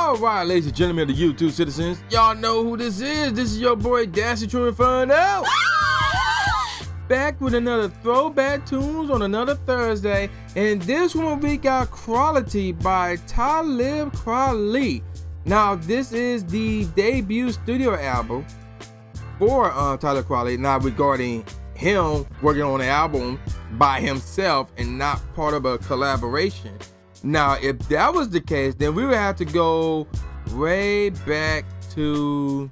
All right, ladies and gentlemen of the YouTube citizens, y'all know who this is. This is your boy Dancing True Inferno. Back with another Throwback Tunes on another Thursday, and this one we got Quality by Talib Kweli. Now, this is the debut studio album for Talib Kweli. Now, regarding him working on an album by himself and not part of a collaboration. Now, if that was the case, then we would have to go way back to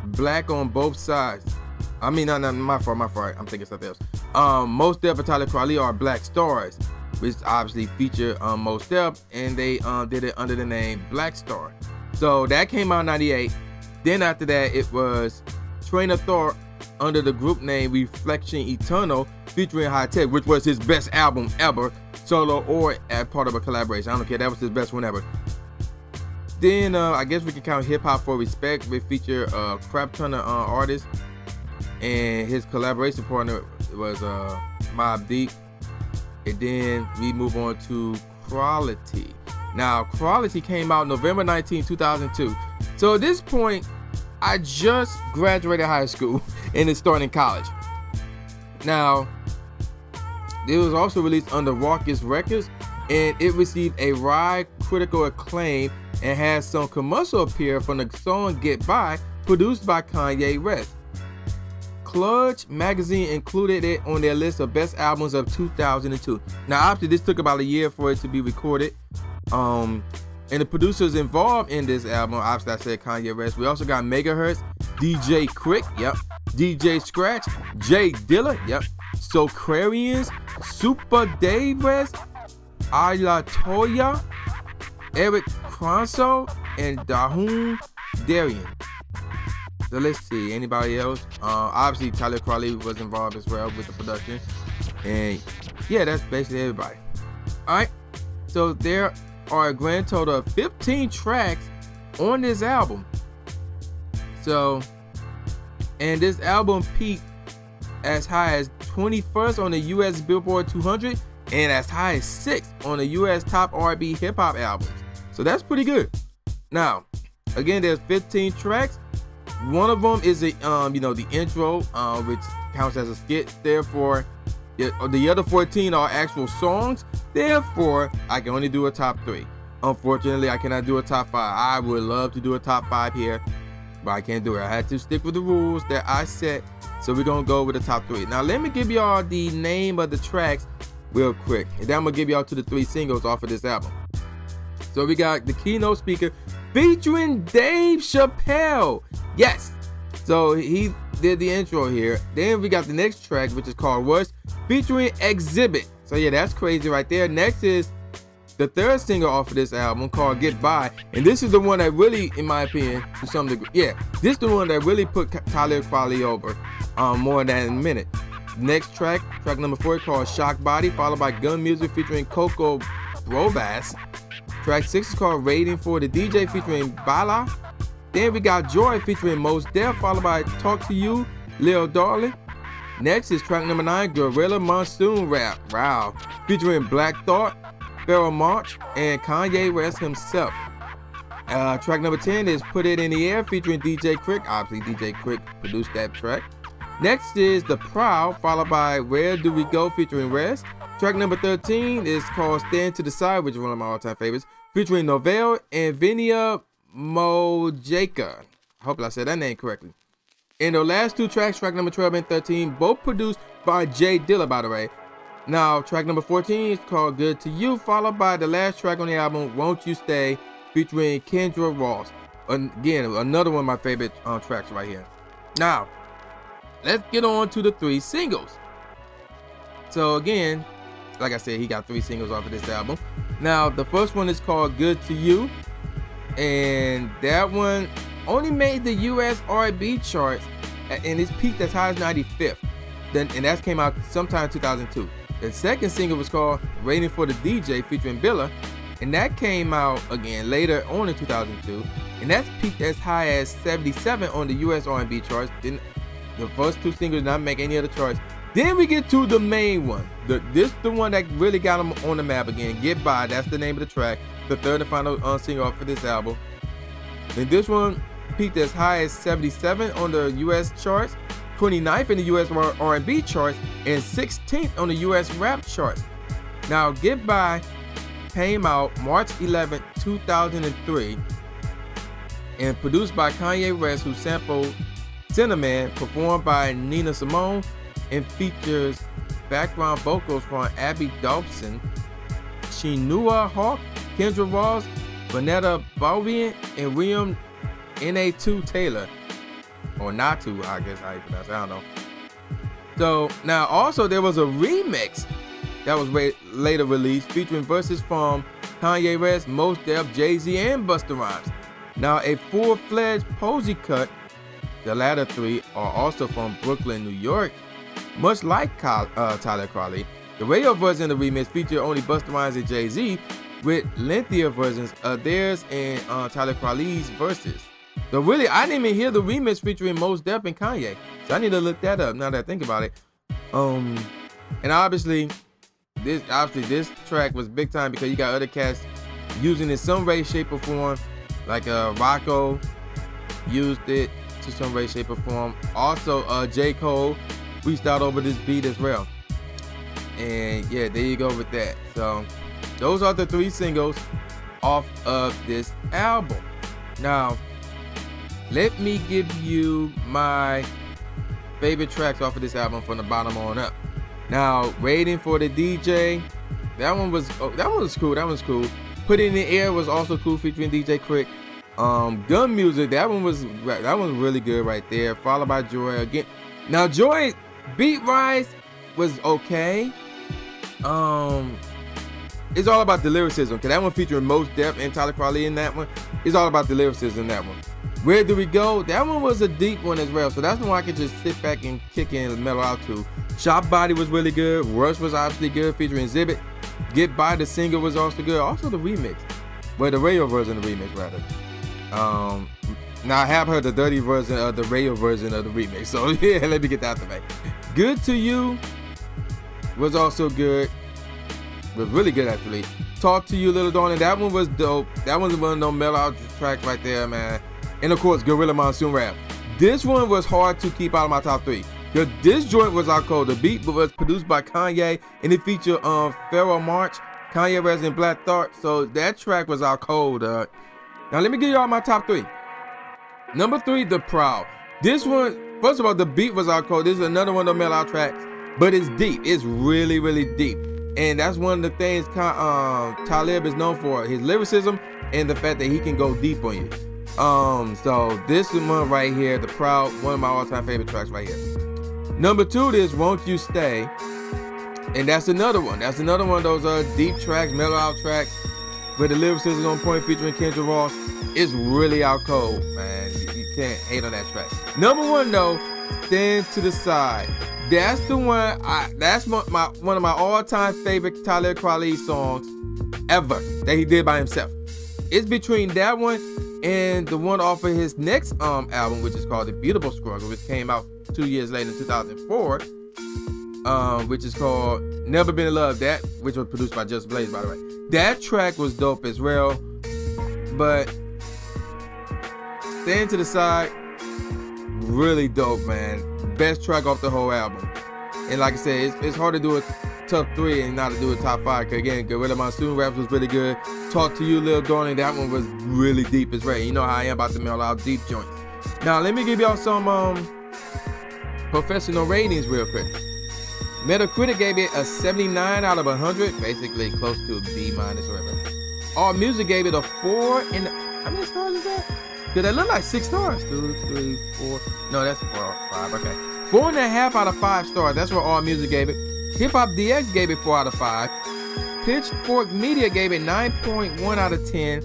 Black on Both Sides. I mean, no, my fault. I'm thinking something else. Most Def and Talib Kweli are Black Stars, which obviously feature Most Def, and they did it under the name Black Star. So that came out in '98. Then after that, it was Train of Thought under the group name Reflection Eternal, featuring High Tech, which was his best album ever, solo or as part of a collaboration. I don't care, that was his best one ever. Then I guess we can count Hip Hop for Respect, which featured a crap ton of artists, and his collaboration partner was Mobb Deep. And then we move on to Quality. Now, Quality came out November 19, 2002. So at this point, I just graduated high school and is starting college. Now, it was also released under Rawkus Records, and it received a wide critical acclaim and has some commercial appeal from the song Get By, produced by Kanye West. Clutch magazine included it on their list of best albums of 2002. Now, after this took about a year for it to be recorded. And the producers involved in this album, obviously I said Kanye West. We also got Megahertz, DJ Quick, yep, DJ Scratch, Jay Dilla, yep, Socarians, Super Dave West, Ayla Toya, Eric Cronso, and Dahum Darian. So let's see, anybody else? Obviously Talib Kweli was involved as well with the production. And yeah, that's basically everybody. Alright, so there are a grand total of 15 tracks on this album. So, and this album peaked as high as 21st on the US Billboard 200 and as high as 6th on the US Top R&B Hip Hop albums. So that's pretty good. Now, again, there's 15 tracks. One of them is a the intro, which counts as a skit. Therefore, the other 14 are actual songs. Therefore, I can only do a top 3. Unfortunately, I cannot do a top 5. I would love to do a top 5 here, but I can't do it. I had to stick with the rules that I set. So we're going to go with the top 3. Now, let me give y'all the name of the tracks real quick. And then I'm going to give y'all to the 3 singles off of this album. So we got The Keynote Speaker featuring Dave Chappelle. Yes. So he did the intro here. Then we got the next track, which is called Rush, featuring Exhibit. So yeah, that's crazy right there. Next is the 3rd single off of this album called Get By. And this is the one that really, in my opinion, to some degree, yeah, this is the one that really put Talib Kweli over more than a minute. Next track number 4, called Shock Body, followed by Gun Music featuring Coco Brovaz. Track 6 is called Rating for the DJ featuring Bala. Then we got Joy featuring Most Def, followed by Talk to You, Lil Darling. Next is track number 9, Gorilla Monsoon Rap, wow, featuring Black Thought, Pharoah Monch, and Kanye West himself. Track number 10 is Put It in the Air featuring DJ Quick. Obviously, DJ Quick produced that track. Next is The Proud, followed by Where Do We Go featuring Rez. Track number 13 is called Stand to the Side, which is one of my all-time favorites, featuring Novell and Vinia Mojaka. I hope I said that name correctly. And the last 2 tracks, track number 12 and 13, both produced by Jay Dilla, by the way. Now, track number 14 is called Good to You, followed by the last track on the album, Won't You Stay, featuring Kendra Ross. Again, another one of my favorite tracks right here. Now, let's get on to the 3 singles. So again, like I said, he got 3 singles off of this album. Now, the first one is called Good to You, and that one only made the US R&B charts, and it's peaked as high as 95th. And that came out sometime in 2002. The second single was called Rating for the DJ featuring Billa, and that came out again later on in 2002, and that's peaked as high as 77 on the US R&B charts. Then the first 2 singles did not make any other charts. Then we get to the main one. The one that really got him on the map again. Get By, that's the name of the track. The third and final single off of this album. And this one peaked as high as 77 on the US charts, 29th in the US R&B charts, and 16th on the US rap charts. Now, Get By came out March 11, 2003, and produced by Kanye West, who sampled Cinnamon, performed by Nina Simone, and features background vocals from Abby Dobson, Chinua Hawk, Kendra Ross, Vanetta Balbian, and William Na2 Taylor, or Natu, I guess how you pronounce it, I don't know. So now also there was a remix that was later released featuring verses from Kanye West, Mos Def, Jay-Z, and Busta Rhymes. Now a full-fledged Posey cut, the latter three are also from Brooklyn, New York. Much like Talib Kweli, the radio version of the remix featured only Busta Rhymes and Jay-Z, with lengthier versions of theirs and Talib Kweli's verses. So really, I didn't even hear the remix featuring Mos Def and Kanye. So I need to look that up now that I think about it. And obviously this track was big time because you got other cats using it in some way, shape, or form. Like Rocco used it to some way, shape, or form. Also, J. Cole reached out over this beat as well. And yeah, there you go with that. So those are the 3 singles off of this album. Now, let me give you my favorite tracks off of this album from the bottom on up. Now, Waiting for the DJ, that one was cool. That was cool. Put It in the Air was also cool, featuring DJ Quick. Gun Music, that one was really good right there. Followed by Joy again. Now, Joy beat rise was okay. It's all about the lyricism, because that one featuring Mos Def and Talib Kweli in that one. It's all about the lyricism in that one. Where Do We Go? That one was a deep one as well, so that's the one I could just sit back and kick in and mellow out to. Shop Body was really good. Rush was obviously good, featuring Exhibit. Get By, the single, was also good. Also the remix, well, the radio version of the remix rather. Now I have heard the dirty version of the radio version of the remix, so yeah, let me get that out the way. Good to You was also good. Was really good actually. Talk to You, Little Darling, that one was dope. That was one of those mellow out tracks right there, man. And of course, Gorilla Monsoon Rap. This one was hard to keep out of my top 3. Because this joint was out cold. The beat was produced by Kanye, and it featured Pharoah March, Kanye West, and Black Thought. So that track was out cold. Now let me give y'all my top 3. Number 3, The Proud. This one, first of all, the beat was out cold. This is another one of the mellow out tracks, but it's deep. It's really, really deep. And that's one of the things Talib is known for, his lyricism and the fact that he can go deep on you. So this is one right here, The Proud, one of my all-time favorite tracks right here. Number 2 is Won't You Stay, and that's another one. That's another one of those deep tracks, mellow out tracks, with the lyricism on point, featuring Kendra Ross. It's really out cold, man. You can't hate on that track. Number 1 though, Stand to the Side. That's the one. That's one of my all-time favorite Talib Kweli songs ever that he did by himself. It's between that one and the one off of his next album, which is called The Beautiful Struggle, which came out 2 years later in 2004, which is called Never Been in Love. That, which was produced by Just Blaze, by the way. That track was dope as well, but Stand to the Side, really dope, man. Best track off the whole album. And like I said, it's hard to do a top 3 and not to do a top 5. Cause again, Gorilla Monsoon Raps was really good. Talk to You, Little Darling, that one was really deep as well. You know how I am about to mail out deep joints. Now let me give y'all some professional ratings real quick. Metacritic gave it a 79 out of 100, basically close to a B- or whatever. All Music gave it a 4, and how many stars is that? Did that look like 6 stars? 2, 3, 4. No, that's 4, 5. Okay, 4.5 out of 5 stars. That's what All Music gave it. Hip Hop DX gave it 4 out of 5. Pitchfork Media gave it 9.1 out of 10.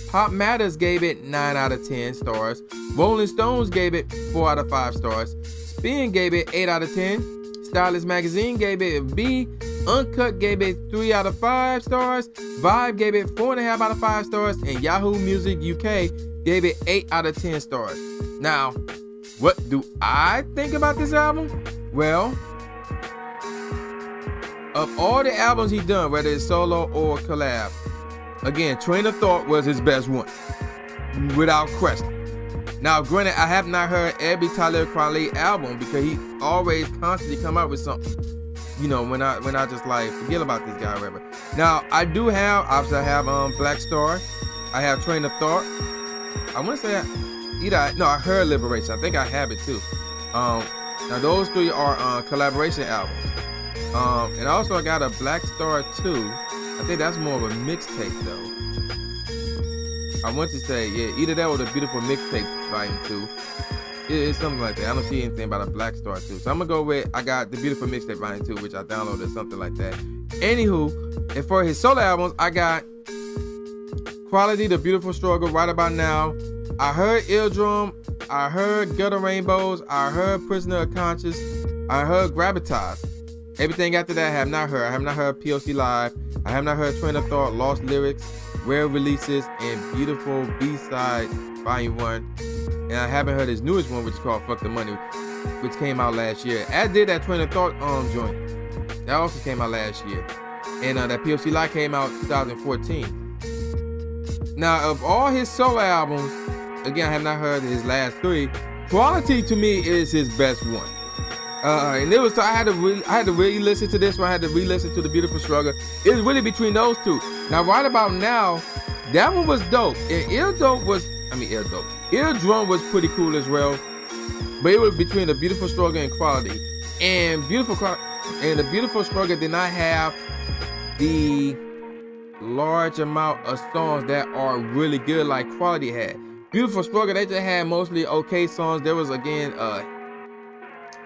Pop Matters gave it 9 out of 10 stars. Rolling Stones gave it 4 out of 5 stars. Spin gave it 8 out of 10. Stylist Magazine gave it a B. Uncut gave it 3 out of 5 stars. Vibe gave it 4.5 out of 5 stars. And Yahoo Music UK gave it 8 out of 10 stars. Now, what do I think about this album? Well, of all the albums he done, whether it's solo or collab, again, Train of Thought was his best one, without question. Now, granted, I have not heard every Talib Kweli album because he always constantly come out with something. You know, when I just like forget about this guy or whatever. Now, I do have, obviously I have Black Star, I have Train of Thought. I want to say I heard Liberation. I think I have it too. Now those three are collaboration albums. And also I got a Black Star 2. I think that's more of a mixtape though. I want to say, yeah, either that or the Beautiful Mixtape Volume 2. It's something like that. I don't see anything about a Black Star 2. So I'm gonna go with, I got the Beautiful Mixtape Volume 2, which I downloaded, something like that. Anywho, and for his solo albums, I got Quality, The Beautiful Struggle, Right About Now. I heard Eardrum, I heard Gutter Rainbows, I heard Prisoner of Conscience, I heard Gravitas. Everything after that I have not heard. I have not heard POC Live, I have not heard Train of Thought, Lost Lyrics, Rare Releases, and Beautiful B-Side Volume 1. And I haven't heard his newest one, which is called Fuck the Money, which came out last year. As did that Train of Thought joint. That also came out last year. And that POC Live came out 2014. Now, of all his solo albums, again, I have not heard his last three. Quality to me is his best one. And it was, I had to really listen to this one. I had to re-listen to The Beautiful Struggle. It was really between those two. Now, Right About Now, that one was dope. And Eardrum was pretty cool as well. But it was between The Beautiful Struggle and Quality. And The Beautiful Struggle did not have the large amount of songs that are really good like Quality had. Beautiful Struggle, they just had mostly okay songs. There was, again,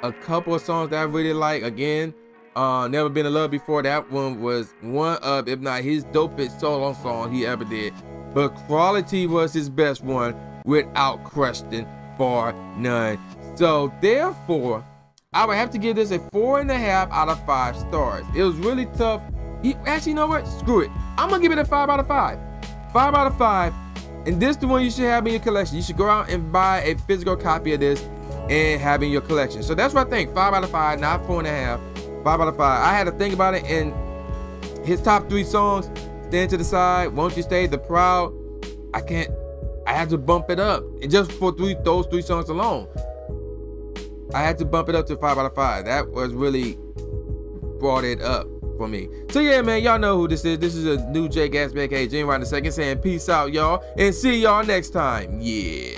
a couple of songs that I really like. Again, Never Been in Love Before. That one was one of, if not his dopest solo song he ever did. But Quality was his best one, without question, bar none. So therefore, I would have to give this a 4.5 out of 5 stars. It was really tough. Actually, you know what? Screw it. I'm gonna give it a 5 out of 5. 5 out of 5. And this is the one you should have in your collection. You should go out and buy a physical copy of this and have in your collection. So that's what I think. 5 out of 5, not 4.5. 5 out of 5. I had to think about it, and his top 3 songs, Stand to the Side, Won't You Stay, The Proud, I had to bump it up. And just for those 3 songs alone, I had to bump it up to 5 out of 5. That was really brought it up for me. So yeah, man, y'all know who this is. This is a new J Gatsby, aka Gene Ryan II, saying peace out, y'all, and see y'all next time. Yeah.